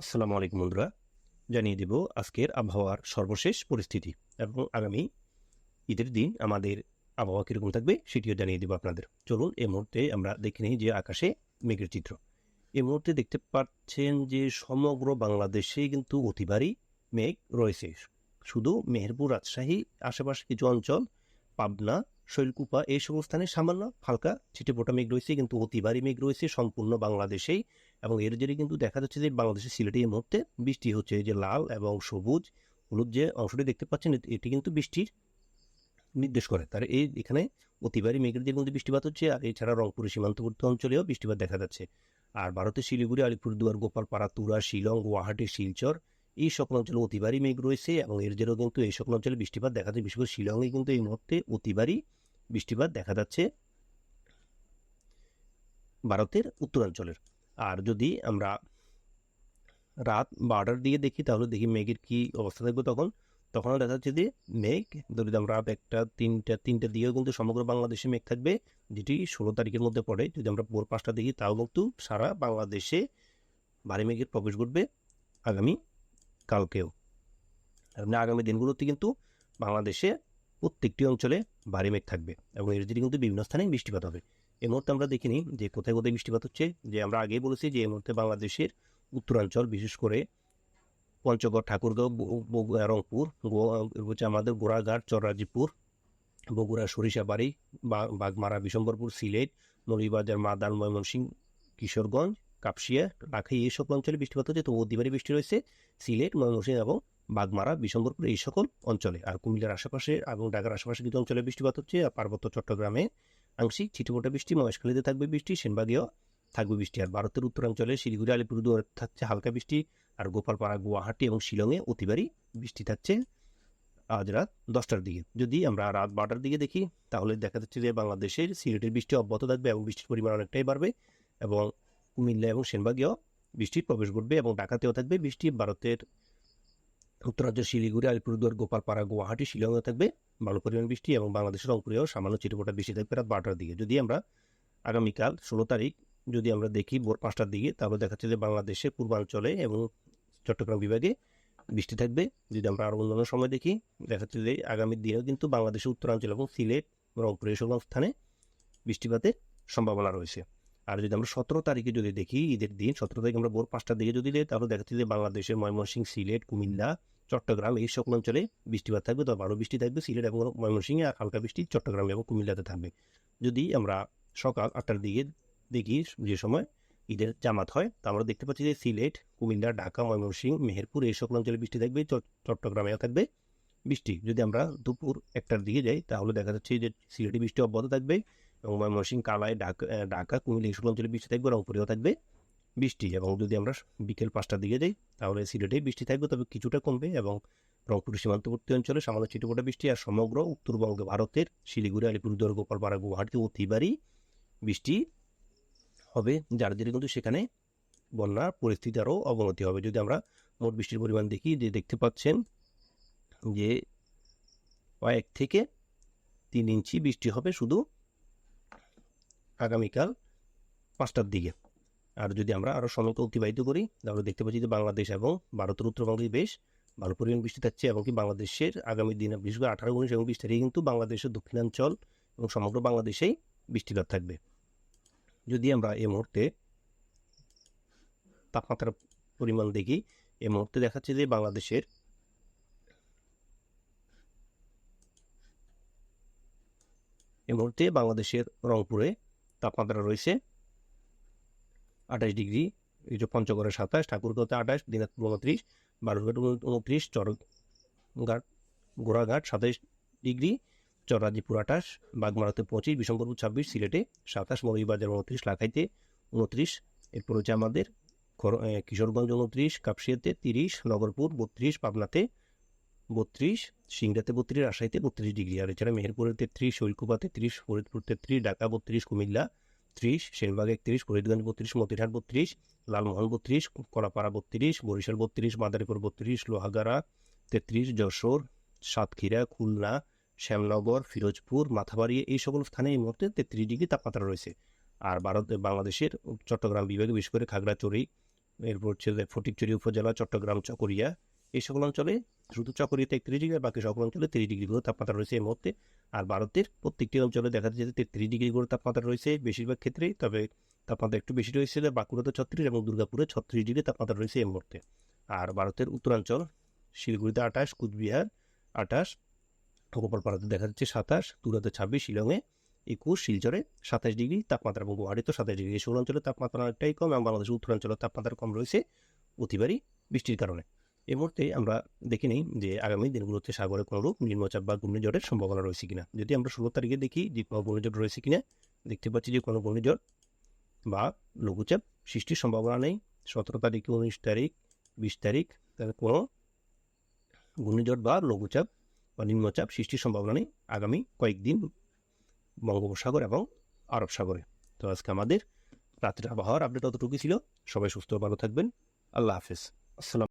আসসালামু আলাইকুম বন্ধুরা, জানিয়ে দেব আজকের আবহাওয়ার সর্বশেষ পরিস্থিতি এবং আগামী ঈদের দিন আমাদের আবহাওয়া কীরকম থাকবে সেটিও জানিয়ে দেব আপনাদের। চলুন এই মুহূর্তে আমরা দেখে নিই যে আকাশে মেঘের চিত্র। এই মুহূর্তে দেখতে পাচ্ছেন যে সমগ্র বাংলাদেশে কিন্তু অতি ভারী মেঘ রয়েছে। শুধু মেহেরপুর, রাজশাহী, আশেপাশে কিছু অঞ্চল, পাবনা, শৈলকুপা এই সকল স্থানে সামান্য হালকা ছিটেফোঁটা মেঘ রয়েছে, কিন্তু অতি ভারী মেঘ রয়েছে সম্পূর্ণ বাংলাদেশেই। এবং এর জেরে কিন্তু দেখা যাচ্ছে যে বাংলাদেশের সিলেটে এই মুহূর্তে বৃষ্টি হচ্ছে। এই যে লাল এবং সবুজ হলুদ যে অংশটি দেখতে পাচ্ছেন, এটি কিন্তু বৃষ্টির নির্দেশ করে। তার এখানে অতি ভারী মেঘের যে কিন্তু বৃষ্টিপাত হচ্ছে, আর এছাড়া রংপুরের সীমান্তবর্তী অঞ্চলেও বৃষ্টিপাত দেখা যাচ্ছে। আর ভারতের শিলিগুড়ি, আলিপুরদুয়ার, গোপালপাড়া, তুরা, শিলং, গুয়াহাটি, শিলচর এই সকল অঞ্চলে অতি ভারী মেঘ রয়েছে এবং এর জেরেও কিন্তু এই সকল অঞ্চলে বৃষ্টিপাত দেখা যায়। বিশেষ করে শিলংয়ে কিন্তু এই মুহূর্তে অতি ভারী বৃষ্টিপাত দেখা যাচ্ছে ভারতের উত্তরাঞ্চলের। আর যদি আমরা রাত 12টার দিকে দেখি তাহলে দেখি মেঘের কি অবস্থা থাকবে। তখনও দেখা যাচ্ছে যে মেঘ, যদি আমরা রাত 1টা, 3টার দিকেও কিন্তু সমগ্র বাংলাদেশে মেঘ থাকবে, যেটি 16 তারিখের মধ্যে পড়ে। যদি আমরা ভোর 5টা দেখি তাও কিন্তু সারা বাংলাদেশে ভারী মেঘের প্রবেশ ঘটবে আগামী কালকেও। আগামী দিনগুলোতে কিন্তু বাংলাদেশে প্রত্যেকটি অঞ্চলে ভারী মেঘ থাকবে এবং এর জন্য কিন্তু বিভিন্ন স্থানে বৃষ্টিপাত হবে। এই মুহূর্তে আমরা দেখিনি যে কোথায় কোথায় বৃষ্টিপাত হচ্ছে। যে আমরা আগেই বলেছি যে এই মুহূর্তে বাংলাদেশের উত্তরাঞ্চল, বিশেষ করে পঞ্চগড়, ঠাকুরগাঁও, রংপুর, হচ্ছে আমাদের গোড়াঘাট, চররাজিপুর, বগুড়া, সরিষাবাড়ি, বাগমারা, বিশম্বরপুর, সিলেট, মৌলভীবাজার, মাদান, ময়মনসিংহ, কিশোরগঞ্জ, কাপসিয়া, রাখাই এই সকল অঞ্চলে বৃষ্টিপাত হচ্ছে। তো অতি ভারী বৃষ্টি রয়েছে সিলেট, ময়মনসিংহ এবং বাগমারা, বিশম্বরপুর এই সকল অঞ্চলে। আর কুমিল্লার আশেপাশে এবং ঢাকার আশেপাশে কিছু অঞ্চলে বৃষ্টিপাত হচ্ছে। আর পার্বত্য চট্টগ্রামে আংশিক ছিটেফোঁটা বৃষ্টি, মহেশখালীতে থাকবে বৃষ্টি, সেনবাগেও থাকবে বৃষ্টি। আর ভারতের উত্তরাঞ্চলে শিলিগুড়ি, আলিপুরদুয়ার থাকছে হালকা বৃষ্টি। আর গোপালপাড়া, গুয়াহাটি এবং শিলংয়ে অতি ভারী বৃষ্টি থাকছে আজ রাত 10টার দিকে। যদি আমরা রাত 12টার দিকে দেখি তাহলে দেখা যাচ্ছে যে বাংলাদেশের সিলেটের বৃষ্টি অব্যাহত থাকবে এবং বৃষ্টির পরিমাণ অনেকটাই বাড়বে এবং কুমিল্লা এবং সেনবাগেও বৃষ্টির প্রবেশ ঘটবে এবং ঢাকাতেও থাকবে বৃষ্টি। ভারতের উত্তরাঞ্চল শিলিগুড়ি, আলিপুরদুয়ার, গোপালপাড়া, গুয়াহাটি, শিলংয়ে থাকবে ভালো পরিমাণ বৃষ্টি এবং বাংলাদেশের রংপুরেও সামান্য ছিটেফোঁটা বৃষ্টি থাকবে রাত 12টার দিকে। যদি আমরা আগামীকাল 16 তারিখ যদি আমরা দেখি ভোর 5টার দিকে তাহলে দেখাচ্ছে যে বাংলাদেশের পূর্বাঞ্চলে এবং চট্টগ্রাম বিভাগে বৃষ্টি থাকবে। যদি আমরা আরও অন্যান্য সময় দেখি দেখা যাচ্ছে যে আগামী দিনেও কিন্তু বাংলাদেশের উত্তরাঞ্চল এবং সিলেট, রংপুর এই সকল স্থানে বৃষ্টিপাতের সম্ভাবনা রয়েছে। আর যদি আমরা 17 তারিখে যদি দেখি ঈদের দিন 17 তারিখ আমরা ভোর 5টার দিকে যদি দিই তাহলে দেখা যাচ্ছে যে বাংলাদেশের ময়মনসিংহ, সিলেট, কুমিল্লা, চট্টগ্রাম এই সকল অঞ্চলে বৃষ্টিপাত থাকবে। তো ভালো বৃষ্টি থাকবে সিলেট এবং ময়মনসিংহে, আর হালকা বৃষ্টি চট্টগ্রাম এবং কুমিল্লাতে থাকবে। যদি আমরা সকাল 8টার দিকে দেখি যে সময় ঈদের জামাত হয়, তা আমরা দেখতে পাচ্ছি যে সিলেট, কুমিল্লা, ঢাকা, ময়মনসিংহ, মেহেরপুর এই সকল অঞ্চলে বৃষ্টি থাকবে, চট্টগ্রামেও থাকবে বৃষ্টি। যদি আমরা দুপুর 1টার দিকে যাই তাহলে দেখা যাচ্ছে যে সিলেটে বৃষ্টি অব্যাহত থাকবে এবং ময়মনসিংহ, কালাই, ঢাকা, কুমিল্লা এই সকল অঞ্চলে বৃষ্টি থাকবে, রংপুরেও থাকবে বৃষ্টি। এবং যদি আমরা বিকেল 5টার দিকে যাই তাহলে সিলেটে বৃষ্টি থাকবে, তবে কিছুটা কমবে এবং রংপুর সীমান্তবর্তী অঞ্চলে সামান্য ছিটেফোঁটা বৃষ্টি। আর সমগ্র উত্তরবঙ্গে ভারতের শিলিগুড়ি, আলিপুরদুয়ার, গোপালপাড়া, গুয়াহাটি অতি ভারী বৃষ্টি হবে, যার জেরে কিন্তু সেখানে বন্যার পরিস্থিতি আরও অবনতি হবে। যদি আমরা মোট বৃষ্টির পরিমাণ দেখি, যে দেখতে পাচ্ছেন যে 1 থেকে 3 ইঞ্চি বৃষ্টি হবে শুধু আগামীকাল 5টার দিকে। আর যদি আমরা আরও সময়কে অতিবাহিত করি তাহলে দেখতে পাচ্ছি যে বাংলাদেশ এবং ভারতের উত্তরবঙ্গে বেশ ভালো পরিমাণ বৃষ্টি থাকছে এবং কি বাংলাদেশের আগামী দিনে বিশেষ করে 18, 19 এবং 20 তারিখে কিন্তু বাংলাদেশের দক্ষিণাঞ্চল এবং সমগ্র বাংলাদেশেই বৃষ্টিপাত থাকবে। যদি আমরা এই মুহূর্তে তাপমাত্রার পরিমাণ দেখি, এই মুহূর্তে দেখাচ্ছে যে বাংলাদেশের রংপুরে তাপমাত্রা রয়েছে 28 ডিগ্রি, এই যে পঞ্চগড়ে 27, ঠাকুরগাঁওতে 28, দিনাজপুর 29, বালুরঘাট 29, গোড়াঘাট 27 ডিগ্রি, চররাজিপুর 28, বাগমারাতে 25, বিশম্বরপুর 26, সিলেটে 27, মৌলভীবাজার 29, লাখাইতে 29, এরপর হচ্ছে আমাদের কিশোরগঞ্জ 29, কাপসিয়াতে 30, নগরপুর 32, পাবনাতে 32, সিংড়াতে 32, রাজশাহীতে 32 ডিগ্রি। আর এছাড়া মেহেরপুরে 33, শৈলকুপা 33, ফরিদপুর 33, ঢাকা 32, কুমিল্লা 30, সেনবাগ 31, ফরিদগঞ্জ 32, মতিরহাট 32, লালমোহন 32, কলাপাড়া 32, বরিশাল 32, মাদারীপুর 32, লোহাগাড়া 33, যশোর, সাতক্ষীরা, খুলনা, শ্যামনগর, ফিরোজপুর, মাথাবাড়ি এই সকল স্থানে এই মুহূর্তে 33 ডিগ্রি তাপমাত্রা রয়েছে। আর বাংলাদেশের চট্টগ্রাম বিভাগে বিশেষ করে খাগড়াছড়ি, এরপর হচ্ছে ফটিকছড়ি উপজেলা, চট্টগ্রাম, চকরিয়া, এই সকল অঞ্চলে শুধু চকরিয়াতে 31 ডিগ্রি, বাকি সকল অঞ্চলে 30 ডিগ্রি করে তাপমাত্রা রয়েছে এই মুহূর্তে। আর ভারতের প্রত্যেকটি অঞ্চলে দেখা যাচ্ছে 33 ডিগ্রি করে তাপমাত্রা রয়েছে বেশিরভাগ ক্ষেত্রেই, তবে তাপমাত্রা একটু বেশি রয়েছে বাঁকুড়াতে 36 এবং দুর্গাপুরে 36 ডিগ্রি তাপমাত্রা রয়েছে এই মুহূর্তে। আর ভারতের উত্তরাঞ্চল শিলিগুড়িতে 28, কুচবিহার 28, গোপালপাড়াতে দেখা যাচ্ছে 27, তুরাতে 26, শিলংয়ে 21, শিলচরে 27 ডিগ্রি তাপমাত্রা এবং গুয়াহাটিতে 27 ডিগ্রি। এই সকল অঞ্চলের তাপমাত্রা অনেকটাই কম এবং বাংলাদেশের উত্তরাঞ্চলের তাপমাত্রা কম রয়েছে অতিবারই বৃষ্টির কারণে। এই মুহূর্তে আমরা দেখে নিই যে আগামী দিনগুলোতে সাগরে কোনোরূপ নিম্নচাপ বা ঘূর্ণিঝড়ের সম্ভাবনা রয়েছে কিনা। যদি আমরা 16 তারিখে দেখি যে কোনো ঘূর্ণিঝড় রয়েছে কিনা, দেখতে পাচ্ছি যে কোনো ঘূর্ণিঝড় বা লঘুচাপ সৃষ্টির সম্ভাবনা নেই। 17 তারিখ, 19 তারিখ, 20 তারিখ তাদের কোনো ঘূর্ণিঝড় বা লঘুচাপ বা নিম্নচাপ সৃষ্টির সম্ভাবনা নেই আগামী কয়েকদিন বঙ্গোপসাগর এবং আরব সাগরে। তো আজকে আমাদের রাত্রের আবহাওয়ার আপডেট অতটুকুই ছিল। সবাই সুস্থ ভালো থাকবেন। আল্লাহ হাফেজ। আসসালাম।